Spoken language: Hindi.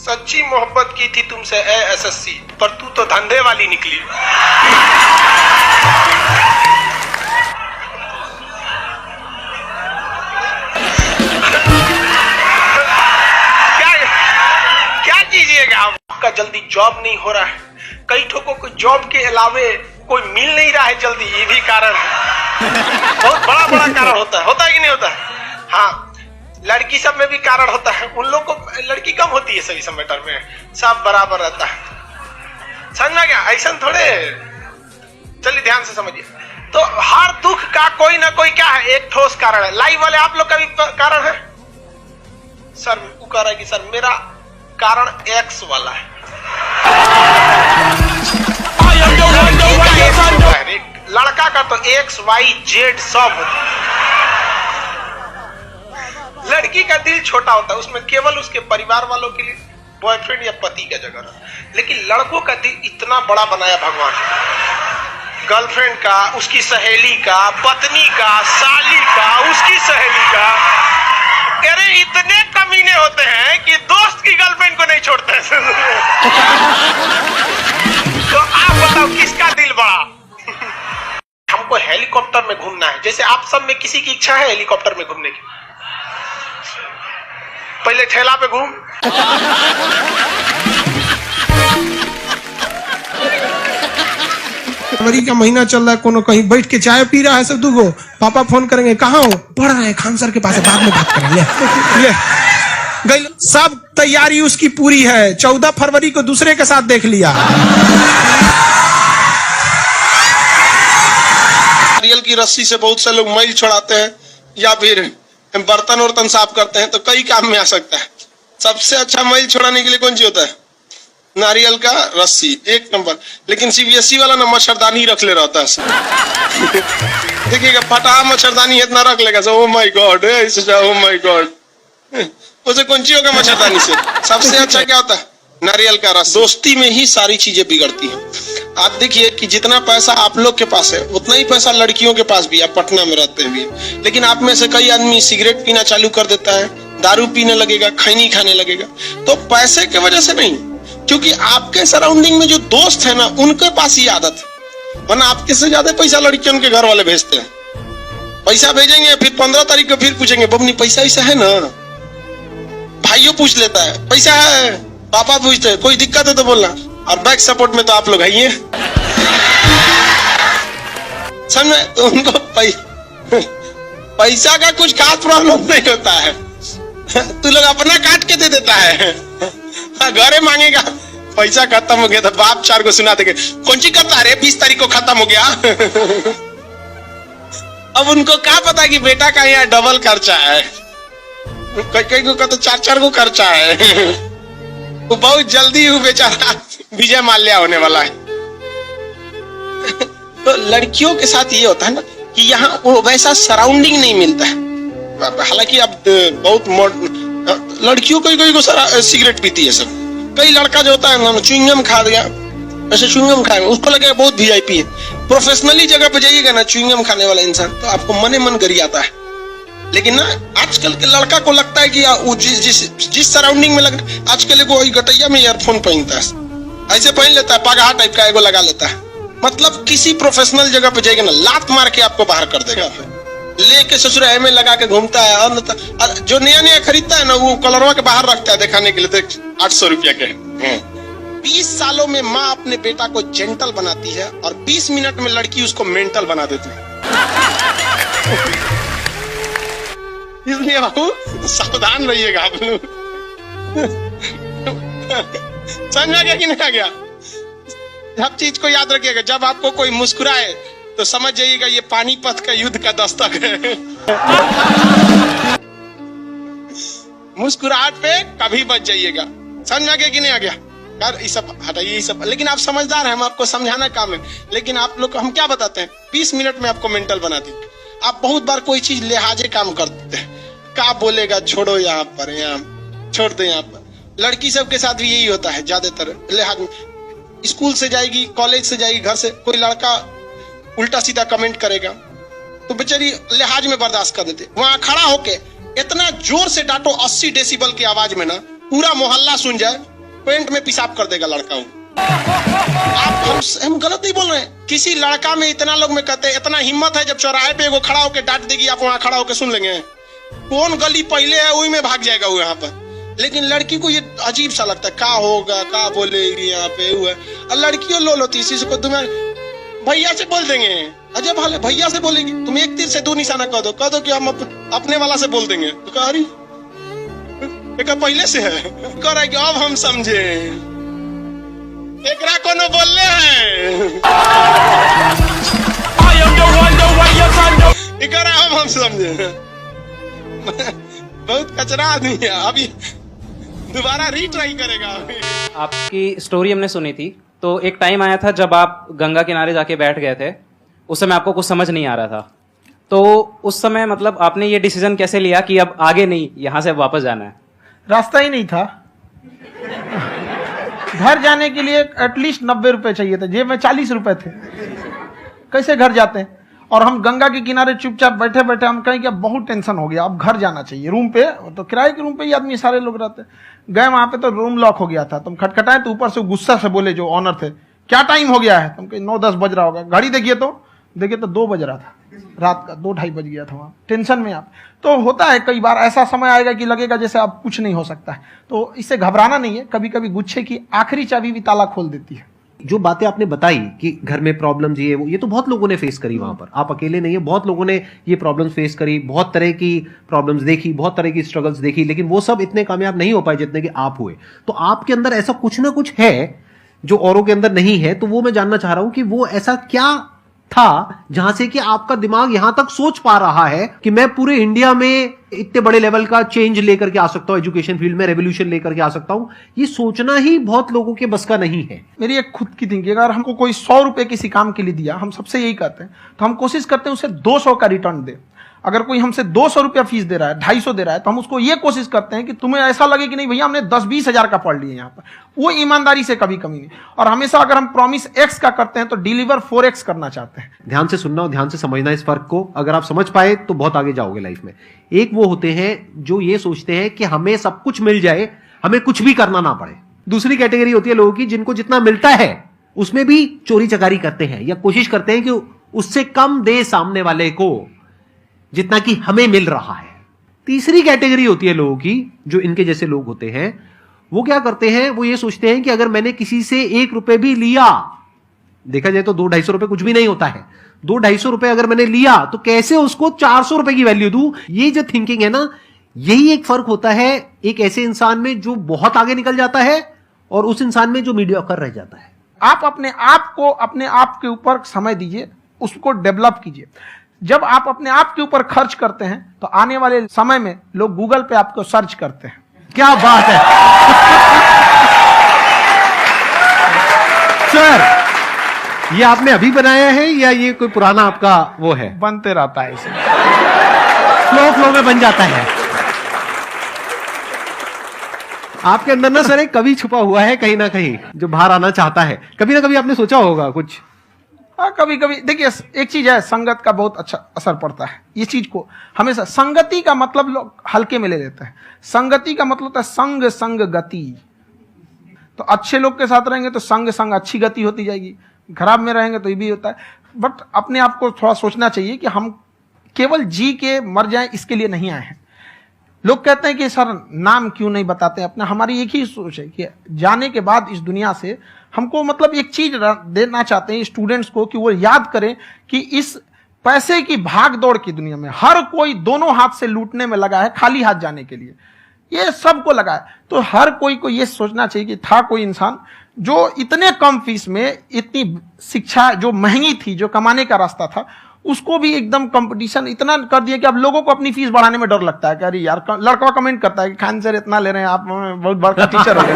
सच्ची मोहब्बत की थी तुमसे ए एसएससी, पर तू तो धंधे वाली निकली। क्या कीजिएगा, आपका जल्दी जॉब नहीं हो रहा है, कई ठोकों को जॉब के अलावे कोई मिल नहीं रहा है जल्दी, ये भी कारण है। बहुत बड़ा बड़ा कारण होता है कि नहीं होता है? हाँ, लड़की सब में भी कारण होता है, उन लोग को लड़की कम होती है सभी मैटर में, सब बराबर रहता है। समझ में क्या? ऐसा थोड़े, चलिए ध्यान से समझिए। तो हर दुख का कोई ना कोई क्या है, एक ठोस कारण है। लाइव वाले आप लोग का भी कारण है। सर वो कह रहा है कि सर मेरा कारण एक्स वाला है। लड़का का तो एक्स वाई जेड सब होता है, लड़की का दिल छोटा होता है, उसमें केवल उसके परिवार वालों के लिए बॉयफ्रेंड या पति का जगह है। लेकिन लड़कों का दिल इतना बड़ा बनाया भगवान, गर्लफ्रेंड का, उसकी सहेली का, पत्नी का, साली का, उसकी सहेली का। अरे इतने कमीने होते हैं कि दोस्त की गर्लफ्रेंड को नहीं छोड़ते हैं। तो आप बताओ किसका दिल बड़ा? हमको हेलीकॉप्टर में घूमना है, जैसे आप सब में किसी की इच्छा है हेलीकॉप्टर में घूमने की? पहले ठेला पे घूम, फरवरी का महीना चल रहा है, कोनो कहीं बैठ के चाय पी रहा है सब दुगो, पापा फोन करेंगे कहाँ हो, पढ़ रहे हैं खान सर के पास, बाद में बात करेंगे। ले गई, सब तैयारी उसकी पूरी है, 14 फरवरी को दूसरे के साथ देख लिया। नारियल की रस्सी से बहुत से लोग मैल छुड़ाते हैं या फिर बर्तन वर्तन साफ करते हैं, तो कई काम में आ सकता है। सबसे अच्छा मैल छुड़ाने के लिए कौन सी होता है? नारियल का रस्सी, एक नंबर। लेकिन सीबीएसई वाला ना मच्छरदानी रख ले रहता है। देखिएगा फटा मच्छरदानी इतना रख लेगा, oh my God, oh my God, उसे कौन सी होगा मच्छरदानी से? सबसे अच्छा क्या होता है? नारियल का रस। दोस्ती में ही सारी चीजें बिगड़ती हैं। आप देखिए कि जितना पैसा आप लोग के पास है उतना ही पैसा लड़कियों के पास भी है, पटना में रहते हैं भी, लेकिन आप में से कई आदमी सिगरेट पीना चालू कर देता है, दारू पीने लगेगा, खैनी खाने लगेगा। तो पैसे की वजह से नहीं, क्योंकि आपके सराउंडिंग में जो दोस्त है ना, उनके पास ही आदत है। वरना आपके से ज्यादा पैसा लड़कियों के घर वाले भेजते हैं। पैसा भेजेंगे, फिर 15 तारीख को फिर पूछेंगे बबनी पैसा ऐसा है ना, भाइयों पूछ लेता है पैसा है, पापा पूछते हैं कोई दिक्कत है तो बोलना, और बैक सपोर्ट में तो आप लोग है। समझे? तो उनको पैसा का कुछ खास प्रॉब्लम नहीं होता है। तू लोग अपना काट के दे देता है, घरे मांगेगा पैसा खत्म हो गया तो बाप 4 को सुना देंगे, कौन सी करता है 20 तारीख को खत्म हो गया। अब उनको क्या पता कि बेटा का यहाँ डबल खर्चा है, कई को तो 4 को खर्चा है। वो बहुत जल्दी वो बेचारा विजय माल्या होने वाला है। तो लड़कियों के साथ ये होता है ना कि यहाँ वो वैसा सराउंडिंग नहीं मिलता है। हालांकि अब बहुत लड़कियों कोई को सिगरेट पीती है सब, कई लड़का जो होता है ना च्युइंगम खा गया, ऐसे च्युइंगम खाएगा उसको लगेगा बहुत वीआईपी है। प्रोफेशनली जगह पे जाइएगा ना च्युइंगम खाने वाला इंसान, तो आपको मने मन गरियाता है। लेकिन ना आजकल के लड़का को लगता है कि वो जिस सराउंडिंग में लग, आजकल को गटैया में ईयरफोन पहनता है, ऐसे पहन लेता है, पगहा टाइप का एगो लगा लेता है। मतलब किसी प्रोफेशनल जगह पे जाएगा ना, लात मार के आपको बाहर कर देगा, लेके ससुराल में लगा के घूमता है। और जो नया खरीदता है ना, वो कलरवा के बाहर रखता है दिखाने के लिए, 800 रुपया के। 20 सालों में माँ अपने बेटा को जेंटल बनाती है और 20 मिनट में लड़की उसको मेंटल बना देती है। इसलिए बाबू सावधान रहिएगा आप लोग। समझ आ गया कि नहीं आ गया? हर चीज को याद रखिएगा, जब आपको कोई मुस्कुराए तो समझ जाइएगा ये पानीपत का युद्ध का दस्तक है। मुस्कुराहट पे कभी बच जाइएगा। समझ आ गया कि नहीं आ गया? यार ये सब हटाइए, ये सब, लेकिन आप समझदार हैं, हम आपको समझाना काम है। लेकिन आप लोग को हम क्या बताते हैं, 20 मिनट में आपको मेंटल बना दी। आप बहुत बार कोई चीज लिहाजे काम करते हैं, क्या बोलेगा छोड़ो, यहाँ पर यहाँ छोड़ दो, यहाँ पर। लड़की सब के साथ भी यही होता है ज्यादातर लिहाज में। स्कूल से जाएगी, कॉलेज से जाएगी, घर से कोई लड़का उल्टा सीधा कमेंट करेगा तो बेचारी लिहाज में बर्दाश्त कर देते। वहां खड़ा होके इतना जोर से डांटो 80 डेसिबल की आवाज में ना, पूरा मोहल्ला सुन जाए, पेंट में पेशाब कर देगा लड़का वो। आप हम गलत नहीं बोल रहे हैं। किसी लड़का में इतना लोग में कहते हैं, इतना हिम्मत है जब चौराहे पे एगो खड़ा होकर डांट देगी, आप वहां खड़ा होकर सुन लेंगे। कौन गली पहले है वही में भाग जाएगा वो यहाँ पर। लेकिन लड़की को ये अजीब सा लगता है, क्या होगा, क्या बोलेगी यहाँ पे हुआ। और लड़कियों लो लोती इसी को तुम्हें भैया से बोल देंगे। अजय भाले भैया से बोलेंगे, तुम एक तीर से दो निशाना कह दो कि हम अपने वाला से बोल देंगे। तो कह रही पहले से है, कह रहा है कि अब हम समझे एकरा को न बोलने हैं, अब हम समझे। बहुत कचरा आदमी है, अभी दोबारा रीट्राई करेगा। आपकी स्टोरी हमने सुनी थी, तो एक टाइम आया था जब आप गंगा किनारे जाके बैठ गए थे। उस समय आपको कुछ समझ नहीं आ रहा था, तो उस समय मतलब आपने ये डिसीजन कैसे लिया कि अब आगे नहीं, यहाँ से वापस जाना है? रास्ता ही नहीं था। घर जाने के लिए एटलीस्ट 90 रुपए चाहिए थे, जेब में 40 रुपए थे। कैसे घर जाते हैं? और हम गंगा के किनारे चुपचाप बैठे बैठे हम कहें कि अब बहुत टेंशन हो गया, अब घर जाना चाहिए। रूम पे, तो किराए के रूम पे ही आदमी सारे लोग रहते। गए वहां पे तो रूम लॉक हो गया था। तुम खटखटाए तो ऊपर से गुस्सा से बोले जो ऑनर थे, क्या टाइम हो गया है? तुम कहे 9-10 बज रहा होगा। घड़ी देखिए तो 2 बज रहा था रात का, 2-2:30 बज गया था वहाँ। टेंशन में आप तो होता है, कई बार ऐसा समय आएगा कि लगेगा जैसे अब कुछ नहीं हो सकता है। तो इससे घबराना नहीं है। कभी कभी गुच्छे की आखिरी चाबी भी ताला खोल देती है। जो बातें आपने बताई कि घर में प्रॉब्लम्स ये तो बहुत लोगों ने फेस करी वहां पर। आप अकेले नहीं है, बहुत लोगों ने ये प्रॉब्लम्स फेस करी, बहुत तरह की प्रॉब्लम्स देखी, बहुत तरह की स्ट्रगल्स देखी, लेकिन वो सब इतने कामयाब नहीं हो पाए जितने कि आप हुए। तो आपके अंदर ऐसा कुछ ना कुछ है जो औरों के अंदर नहीं है। तो वो मैं जानना चाह रहा हूं कि वो ऐसा क्या था जहां से कि आपका दिमाग यहां तक सोच पा रहा है कि मैं पूरे इंडिया में इतने बड़े लेवल का चेंज लेकर के आ सकता हूं, एजुकेशन फील्ड में रेवोल्यूशन लेकर के आ सकता हूं। ये सोचना ही बहुत लोगों के बस का नहीं है। मेरी एक खुद की थिंकिंग, अगर हमको कोई 100 रुपए किसी काम के लिए दिया, हम सबसे यही कहते हैं, तो हम कोशिश करते हैं उसे 200 का रिटर्न दे। अगर कोई हमसे 200 रुपया फीस दे रहा है, 250 दे रहा है, तो हम उसको ये कोशिश करते हैं कि तुम्हें ऐसा लगे कि नहीं भैया हमने 10-20 हजार का पढ़ लिया यहाँ पर। वो ईमानदारी से कभी कमी नहीं। और हमेशा अगर हम प्रॉमिस एक्स का करते हैं तो डिलीवर 4x करना चाहते हैं। ध्यान से सुनना और ध्यान से समझना इस फर्क को। अगर आप समझ पाए तो बहुत आगे जाओगे लाइफ में। एक वो होते हैं जो ये सोचते हैं कि हमें सब कुछ मिल जाए, हमें कुछ भी करना ना पड़े। दूसरी कैटेगरी होती है लोगों की जिनको जितना मिलता है उसमें भी चोरी चकारी करते हैं या कोशिश करते हैं कि उससे कम दे सामने वाले को जितना कि हमें मिल रहा है। तीसरी कैटेगरी होती है लोगों की, जो इनके जैसे लोग होते हैं, वो क्या करते हैं, वो ये सोचते हैं कि अगर मैंने किसी से 1 रुपए भी लिया, देखा जाए तो 200-250 रुपए कुछ भी नहीं होता है, 200-250 रुपए अगर मैंने लिया तो कैसे उसको 400 रुपए की वैल्यू दूं। ये जो थिंकिंग है ना, यही एक फर्क होता है एक ऐसे इंसान में जो बहुत आगे निकल जाता है और उस इंसान में जो मीडियोकर रह जाता है। आप अपने आप के ऊपर समय दीजिए, उसको डेवलप कीजिए। जब आप अपने आप के ऊपर खर्च करते हैं तो आने वाले समय में लोग गूगल पे आपको सर्च करते हैं। क्या बात है सर, ये आपने अभी बनाया है या ये कोई पुराना आपका वो है? बनते रहता है, इसे फ्लो में बन जाता है। आपके अंदर ना सर एक कवि छुपा हुआ है कहीं ना कहीं जो बाहर आना चाहता है। कभी ना कभी आपने सोचा होगा कुछ? हाँ, कभी कभी देखिए, एक चीज है, संगत का बहुत अच्छा असर पड़ता है। ये चीज को हमेशा, संगति का मतलब लोग हल्के में ले लेते हैं। संगति का मतलब होता है संग संग गति। तो अच्छे लोग के साथ रहेंगे तो संग संग अच्छी गति होती जाएगी, खराब में रहेंगे तो ये भी होता है। बट अपने आप को थोड़ा सोचना चाहिए कि हम केवल जी के मर जाएं इसके लिए नहीं आए हैं। लोग कहते हैं कि सर नाम क्यों नहीं बताते अपना। हमारी एक ही सोच है कि जाने के बाद इस दुनिया से हमको मतलब एक चीज देना चाहते हैं स्टूडेंट्स को, कि वो याद करें कि इस पैसे की भाग दौड़ की दुनिया में हर कोई दोनों हाथ से लूटने में लगा है, खाली हाथ जाने के लिए ये सबको लगा है। तो हर कोई को ये सोचना चाहिए कि था कोई इंसान जो इतने कम फीस में इतनी शिक्षा जो महंगी थी, जो कमाने का रास्ता था, उसको भी एकदम कंपटीशन इतना कर दिया कि अब लोगों को अपनी फीस बढ़ाने में डर लगता है कि अरे यार, लड़का कमेंट करता है कि खान सर इतना ले रहे हैं आप, बहुत बड़ा टीचर हो गए।